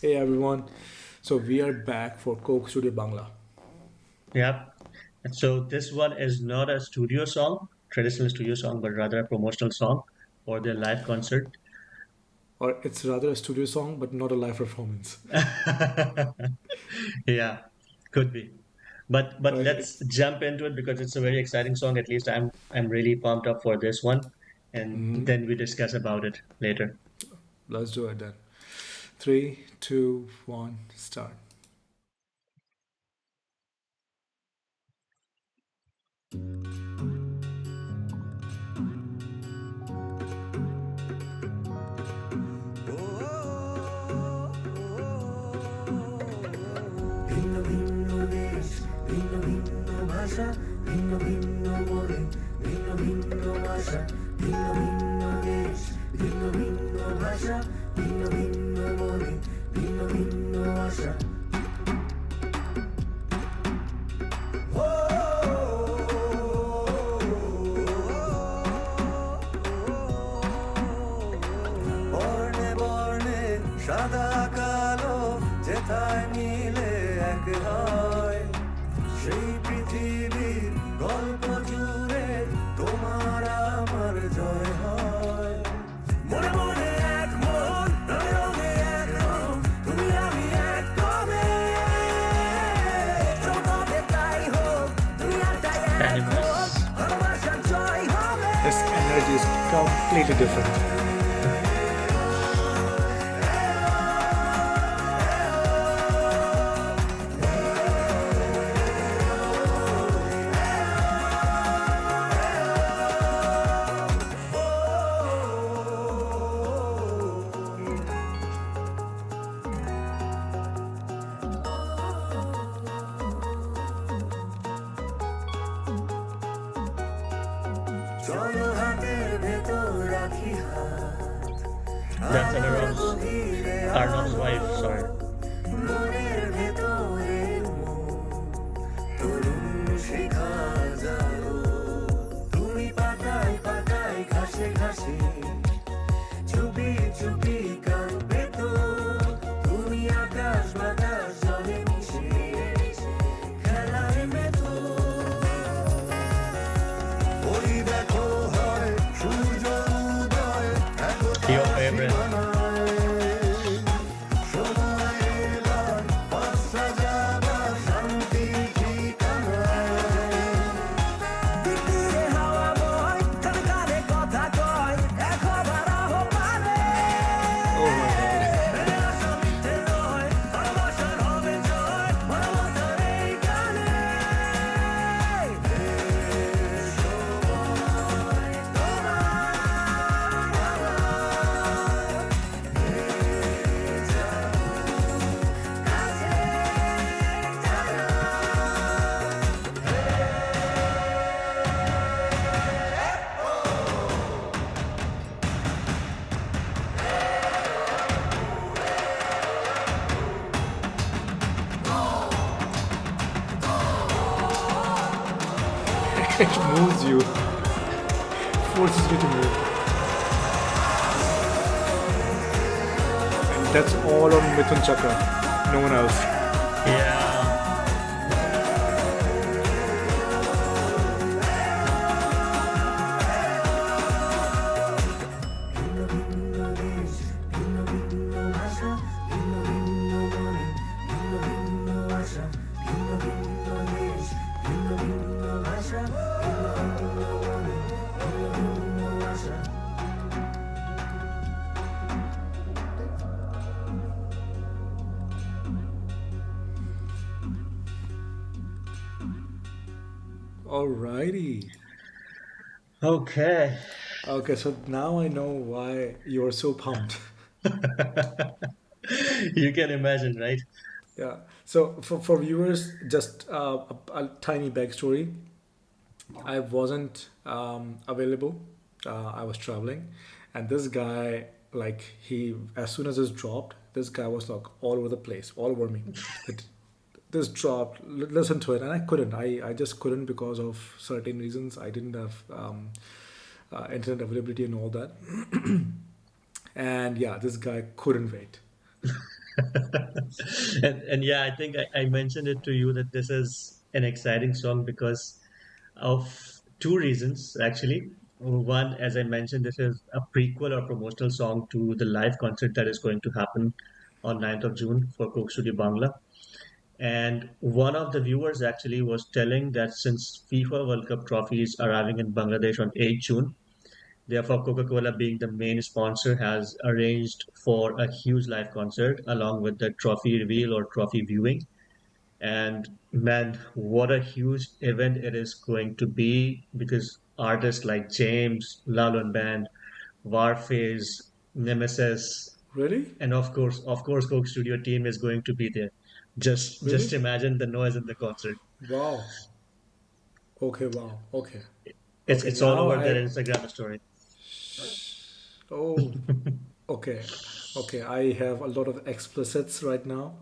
Hey everyone, so we are back for Coke Studio Bangla, Yeah. So this one is not a studio song, traditional studio song, but rather a promotional song for their live concert. or it's rather a studio song but not a live performance. Yeah, could be. But Right? let's jump into it because it's a very exciting song. At least I'm really pumped up for this one, and then we discuss about it later. Let's do it then. Three, two, one, start. ভিন্ন ভিন্ন দেশ ভিন্ন ভিন্ন ভাষা ভিন্ন ভিন্ন মনে ভিন্ন ভিন্ন ভাষা ভিন্ন ভিন্ন দেশ ভিন্ন ভিন্ন ভাষা ভিন্ন ভিন্ন মনে ভিন্ন ভিন্ন আশা বর্ণে বর্ণে সাদা কালো যেথায় মিলে এক হয় সেই পৃথিবীর গল্প জুড়ে তোমার আমার জয় হয় মনে মনে এক মন রঙে রঙে এক রং তুমি আমি এক কবে চৌকাতে তাই হোক দুনিয়াটাই এক হোক Animus. ভালোবাসার জয় হবে This energy is completely different. চলো হাতের ভেতর রাখি হাত That's আমার Arnob's গভীরে Arnob's wife. Sorry. মনের ভেতরে তরুণ শিখা জালো তুমি পাতায় পাতায় ঘাসে ঘাসে চুপি চুপি কাঁদবে তো তুমি আকাশ বাতাস জলে মিশে খেলায় মেতো ওই দেখো হয় সূর্য উদয় Your favorite. সময় এবার পাশা যাবার শান্তি ঠিকানায় দিকে হাওয়া বয় কানে কানে কথা কয় এক হবার আহ্বানে Oh my god. ফেলে আসা মিথ্যে নয় ভালোবাসার হবে জয় মানবতার এই গানে It moves you, forces you to move. And that's all on Mithun Chakra, no one else. Yeah. ভিন্ন ভিন্ন দেশ ভিন্ন ভিন্ন ভাষা ভিন্ন ভিন্ন মনে ভিন্ন ভিন্ন আশা ভিন্ন ভিন্ন দেশ ভিন্ন ভিন্ন ভাষা ভিন্ন ভিন্ন মনে ভিন্ন ভিন্ন আশা Alrighty. Okay. Okay, so now I know why you're so pumped. You can imagine, right? Yeah. So for viewers, just a tiny backstory. I wasn't available. I was traveling, and this guy, like he, as soon as this dropped, this guy was like all over the place, all over me. It, this dropped. Listen to it, and I couldn't. I just couldn't because of certain reasons. I didn't have internet availability and all that. And yeah, this guy couldn't wait. And yeah, I think I mentioned it to you that this is an exciting song because of two reasons actually. One, as I mentioned, this is a prequel or promotional song to the live concert that is going to happen on 9th of June for Coke Studio Bangla. And one of the viewers actually was telling that since FIFA World Cup trophy is arriving in Bangladesh on 8th June, therefore Coca-Cola being the main sponsor has arranged for a huge live concert along with the trophy reveal or trophy viewing. And man, what a huge event it is going to be because artists like James, Lalon Band, Warfaze, Nemesis, Really? and of course, Coke Studio team is going to be there. Just Really? imagine the noise in the concert. Wow. Okay, wow. Okay. It's Okay, it's all now over their I. Instagram story. Oh, okay. Okay, I have a lot of explicits right now.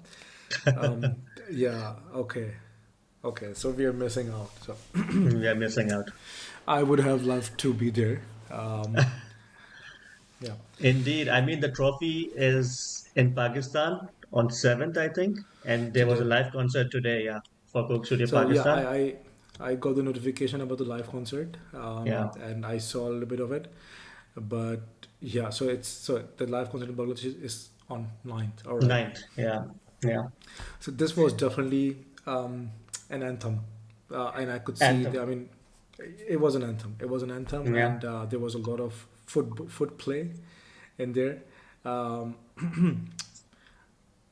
Um, yeah, okay. Okay, so we are missing out. So We are missing out. I would have loved to be there. Yeah. Indeed, I mean the trophy is in Pakistan on 7th, I think, and there was a Today. live concert today, yeah, for Coke Studio So yeah, Pakistan. I got the notification about the live concert, Yeah, and I saw a little bit of it. But yeah, so the live concert in Bangladesh is on 9th. All right. 9th, yeah, yeah. So this was definitely an anthem, and I could see. Anthem, I mean, it was an anthem. It was an anthem, yeah. and there was a lot of foot play in there. Um,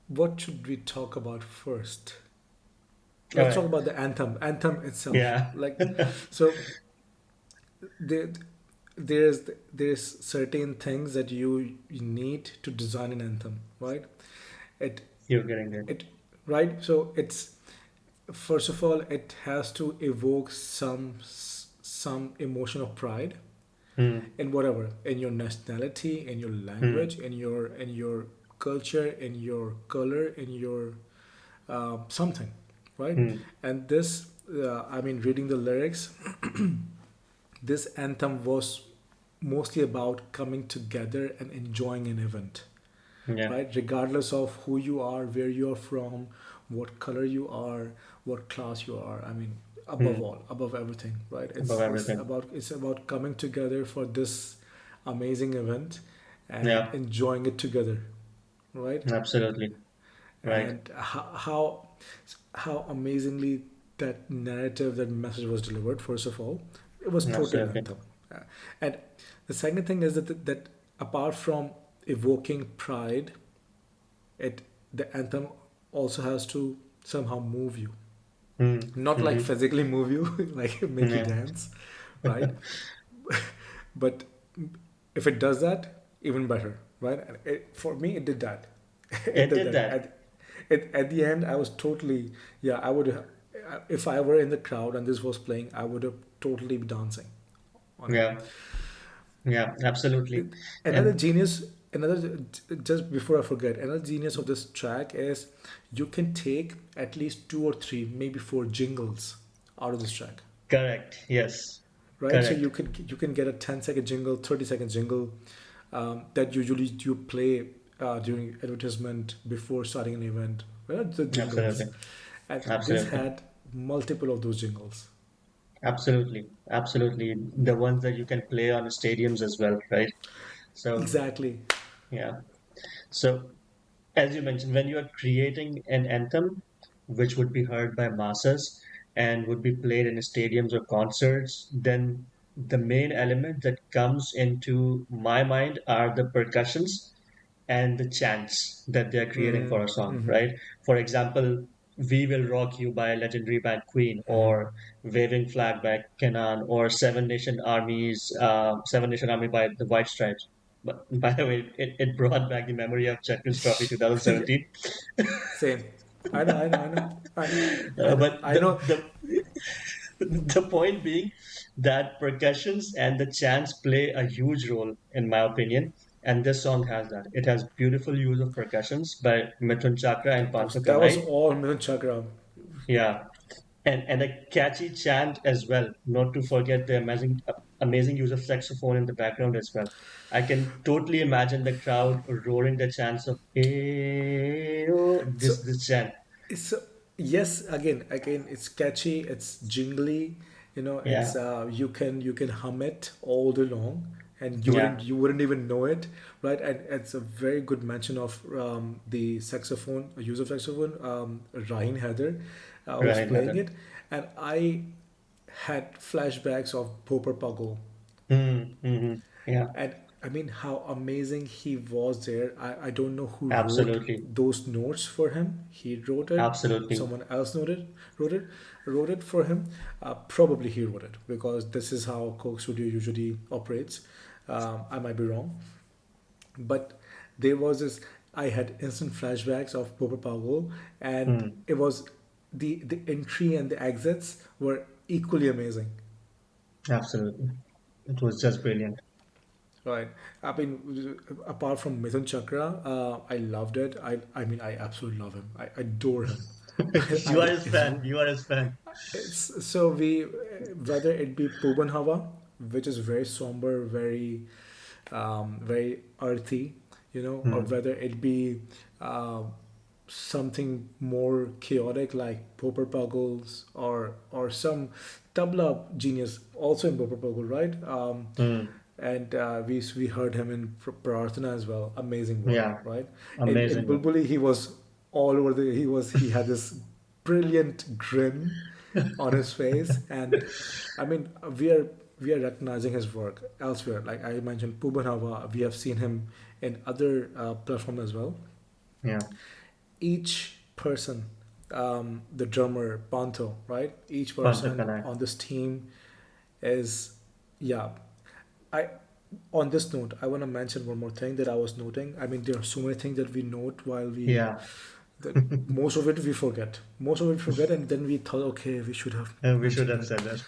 what should we talk about first? All Let's talk right, about the anthem itself. yeah, Like, so there, there's certain things that you need to design an anthem, right? It you're getting it. it right. So it's first of all it has to evoke some emotion of pride Hmm, in whatever, in your nationality, in your hmm, language, in your culture, in your color, in your something, right? hmm, And this, I mean, reading the lyrics, this anthem was mostly about coming together and enjoying an event, yeah. right? Regardless of who you are, where you are from, what color you are, what class you are. I mean, above Hmm, all, above everything, right? above everything. It's about coming together for this amazing event and Yeah, enjoying it together, right? absolutely. Right. And how amazingly that narrative, that message was delivered. First of all, it was totally an Absolutely. anthem. And the second thing is that apart from evoking pride, it the anthem also has to somehow move you, Hmm, not like hmm, physically move you, like make you yeah. dance, right? But if it does that, even better, right? And for me, it did that. It It did did that. that. At the end, I was totally, yeah, I would have, if I were in the crowd and this was playing, I would have totally be dancing on it. Yeah, yeah, absolutely. Another And genius, another, just before I forget, another genius of this track is you can take at least two or three, maybe four jingles out of this track, correct. Yes, right? So correct. you can get a 10-second jingle, 30-second jingle, that usually you play during advertisement before starting an event. Well, the jingles, Absolutely. and this Absolutely. had multiple of those jingles. Absolutely. Absolutely. The ones that you can play on stadiums as well, right? So, Exactly. yeah. So, as you mentioned, when you are creating an anthem, which would be heard by masses and would be played in stadiums or concerts, then the main element that comes into my mind are the percussions and the chants that they are creating for a song, Mm-hmm. right? For example, We Will Rock You by legendary band Queen, or Waving Flag by Kenan, or Seven Nation Army by the White Stripes. But by the way, it brought back the memory of Champions Trophy Yeah, 2017. same. I know, I know, I know, I know, But I know. the point being that percussions and the chants play a huge role, in my opinion. And this song has that. It has beautiful use of percussions by Mithun Chakra and Pancho That was Kanai. all Milan Chakra. Yeah, and a catchy chant as well. Not to forget the amazing. amazing use of saxophone in the background as well. I can totally imagine the crowd roaring the chants of "Hey, oh," So this chant. it's yes, again, it's catchy, it's jingly, it's Yeah, you can hum it all day long, and yeah, you wouldn't even know it, right? And it's a very good mention of the saxophone, use of saxophone. Rahin Heather was right, playing Hasan. it, and I had flashbacks of Popper Puggle. Yeah, And I mean, how amazing he was there. I don't know who wrote absolutely, those notes for him. He wrote it. absolutely. Someone else wrote it, wrote it for him. Probably he wrote it because this is how Coke Studio usually operates. I might be wrong, but there was this. I had instant flashbacks of Popper Pagol, and Hmm, it was the entry and the exits were equally amazing. absolutely. It was just brilliant. Right. I mean, apart from Mithun Chakra, I loved it. I mean, I absolutely love him. I adore him. You are I his fan. You are his fan. it's so we whether it be Puban Hava, which is very somber, very earthy, or Hmm. whether it be uh, something more chaotic like Popper Puggles or some tabla genius also in Popper Puggle, right? Hmm. And we heard him in Prarthana as well. Amazing work, Yeah, right? In amazing. Bulbuli, he was all over the. He had this brilliant grin on his face, and I mean, we are recognizing his work elsewhere. Like I mentioned, Pubanava, we have seen him in other platforms as well. Yeah, Each person, the drummer Panto, right? Each person Pantakalai. on this team is, yeah. I On this note, I want to mention one more thing that I was noting. I mean, there are so many things that we note while we Yeah, that most of it we forget. Most of it we forget, and then we thought, okay, we should have we should mentioned have it. said that.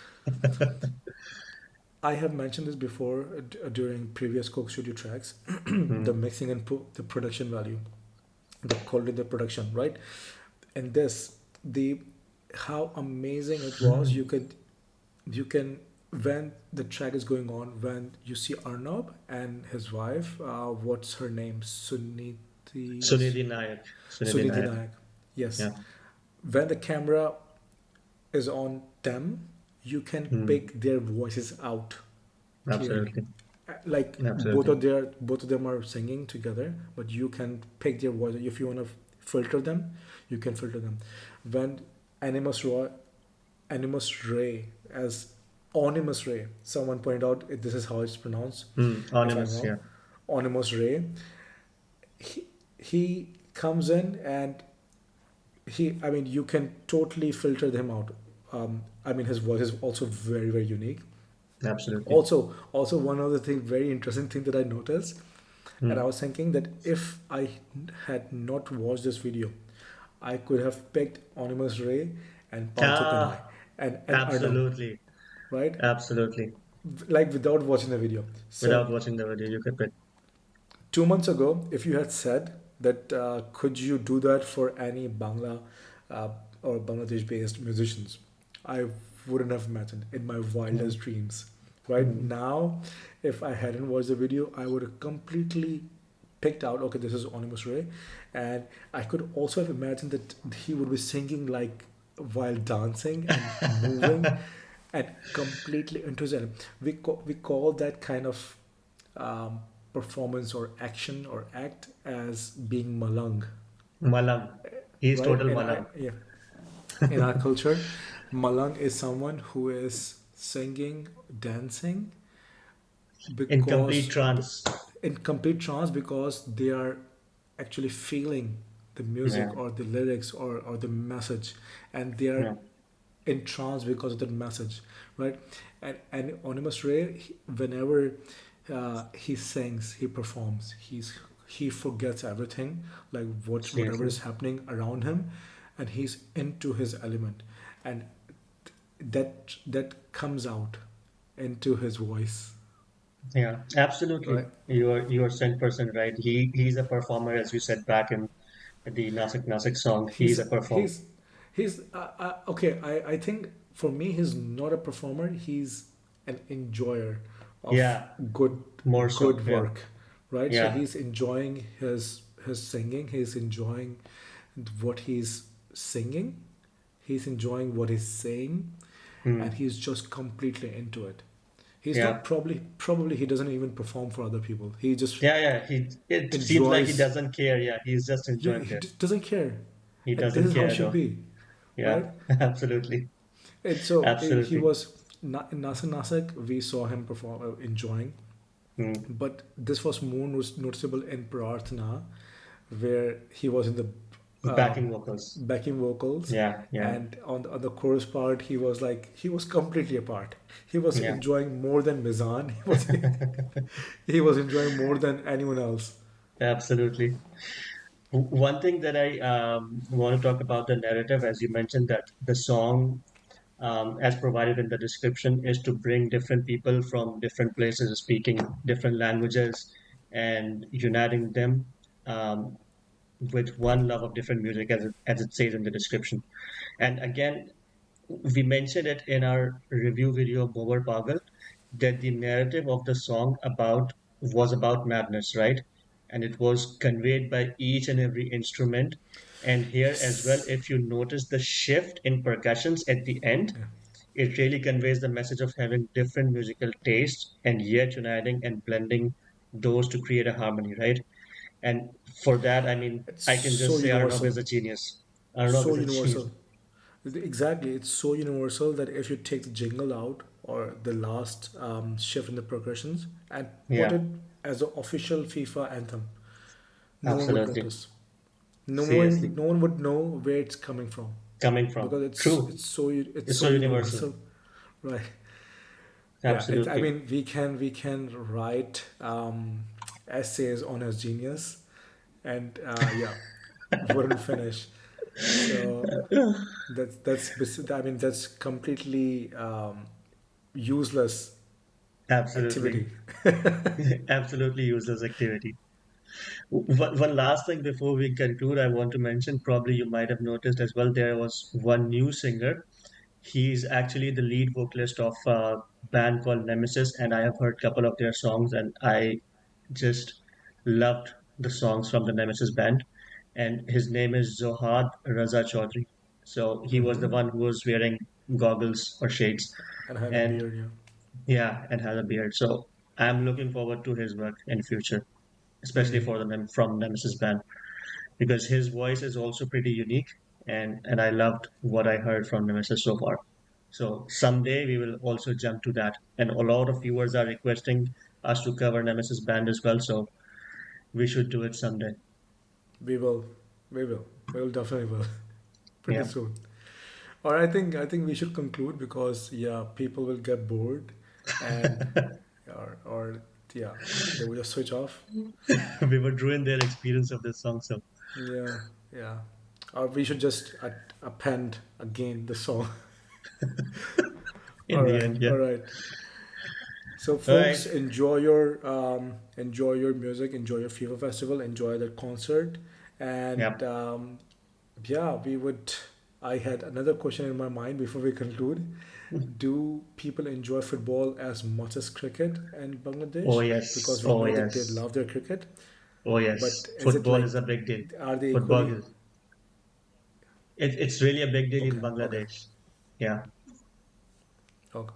I have mentioned this before during previous Coke Studio tracks, the Hmm. mixing and the production value, the quality of the production, right? And this, the how amazing it was. You can when the track is going on, when you see Arnob and his wife, what's her name? Sunidhi Nayak. Sunidhi Sunidhi Nayak. Nayak. Yes. Yeah. When the camera is on them, you can Hmm. pick their voices out clearly. Absolutely. Like Absolutely. both of them are singing together, but you can pick their voice. If you want to filter them, you can filter them. When Animus Roy, Animus Ray as Onimus Ray, someone pointed out this is how it's pronounced. Hmm. If I'm Anonymous. wrong, Yeah. Onimus Ray. He comes in and I mean, you can totally filter them out. I mean, his voice is also very unique. Absolutely. Also one other thing, very interesting thing that I noticed, and I Hmm. was thinking that if I had not watched this video, I could have picked Onimus Ray and Pantho Kanai Ah, and Arnav, absolutely. right? Absolutely. Like without watching the video. So Without watching the video, you could pick. 2 months ago, if you had said that could you do that for any Bangla uh, or Bangladesh-based musicians, I wouldn't have imagined in my Hmm. wildest dreams. Right Hmm. now, if I hadn't watched the video, I would have completely picked out, okay, this is Onimus Ray, and I could also have imagined that he would be singing like while dancing and moving and completely into it. We call that kind of um, performance or action or act as being malang, Malang. He's right? total Malang. Yeah, in our culture, malang is someone who is singing, dancing In complete because trance. in complete trance because they are actually feeling the Yeah. music or the lyrics or the message, and they are Yeah. in trance because of that message, right? And Onimus Ray, whenever he sings, he performs, he forgets everything, like whatever Seriously. is happening around him, and he's into his element, and that comes out into his voice, Yeah. Absolutely. right? You are 100% right. He's a performer, as you said back in the Nasik song. He's he's a performer. he's he's okay. I think for me he's not a performer, he's an enjoyer of Yeah, good more so. good Yeah, work, right? So yeah. he's enjoying his singing. He's enjoying what he's singing. He's enjoying what he's saying, and Hmm. he's just completely into it. He's not Yeah, probably he doesn't even perform for other people. He just yeah, yeah. It seems like he enjoys. doesn't care. Yeah, he's just enjoying He there. doesn't care, He and this doesn't is how care it at should all. be, Yeah, right? absolutely, And so he absolutely. was in Nasa Nasak. We saw him perform, enjoying, Hmm. but this was more noticeable in Prarthana, where he was in the Backing um, vocals. backing vocals, Yeah, yeah, and on the chorus part, he was completely apart. He was yeah. enjoying more than Mizan. He was enjoying more than anyone else. Absolutely. One thing that I want to talk about the narrative, as you mentioned, that the song, as provided in the description, is to bring different people from different places speaking different languages and uniting them um, with one love of different music, as it says in the description. And again, we mentioned it in our review video of Bobar Pagal that the narrative of the song about was about madness, right? And it was conveyed by each and every instrument. And here as well, Yes. if you notice the shift in percussions at the end, Yeah. it really conveys the message of having different musical tastes and yet uniting and blending those to create a harmony, right? And for that, I mean, It's I can so just say Arnob universal. is a genius. Arnob So is a genius. universal. Exactly. It's so universal that if you take the jingle out or the last shift in the percussions and put Yeah, it as the official FIFA anthem, no one would absolutely. notice. No one, Seriously. no one would know where it's coming from Coming from. because True. it's It's so so universal. universal, right? Yeah. I Absolutely. mean, we can write essays on his genius, and yeah, wouldn't finish. So I mean that's completely useless Absolutely. activity. Absolutely useless activity. One last thing before we conclude, I want to mention, probably you might have noticed as well, there was one new singer. He's actually the lead vocalist of a band called Nemesis, and I have heard a couple of their songs, and I just loved the songs from the Nemesis band. And his name is Zohad Raza Chaudhry. So he was the Hmm. one who was wearing goggles or shades, And had a and beard, yeah. yeah, and has a beard. So I'm looking forward to his work in future, especially Hmm. for the from Nemesis band, because his voice is also pretty unique, and I loved what I heard from Nemesis so far. So someday we will also jump to that, and a lot of viewers are requesting us to cover Nemesis band as well. So we should do it someday. We will, we will definitely will pretty Yeah, soon. Or I think we should conclude because yeah, people will get bored, and or yeah, they will just switch off. we would ruin their experience of this song. So Yeah, yeah. Or we should just append again the song. in All the right, end, yeah. all right. So, All right. folks, enjoy your music, enjoy your FIFA festival, enjoy the concert, Yeah. and yeah, we would. I had another question in my mind before we conclude. Do people enjoy football as much as cricket in Oh Bangladesh? yes. Because we Oh know that they yes. love their cricket, Oh but yes. is it Football is like, a big deal. are they Football equally? is it's really a big deal in Okay, okay, Bangladesh. Yeah. okay.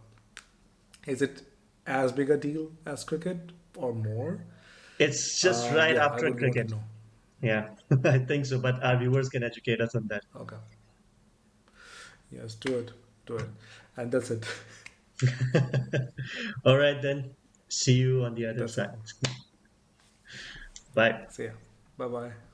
Is it as big a deal as cricket or more? It's just right Yeah, I after would want to cricket. know. Yeah, I think so. But our viewers can educate us on that. Okay. Yes, do it. Do it. And that's it. All right, then. See you on the other That's it, side. folks. Bye. See ya. Bye bye.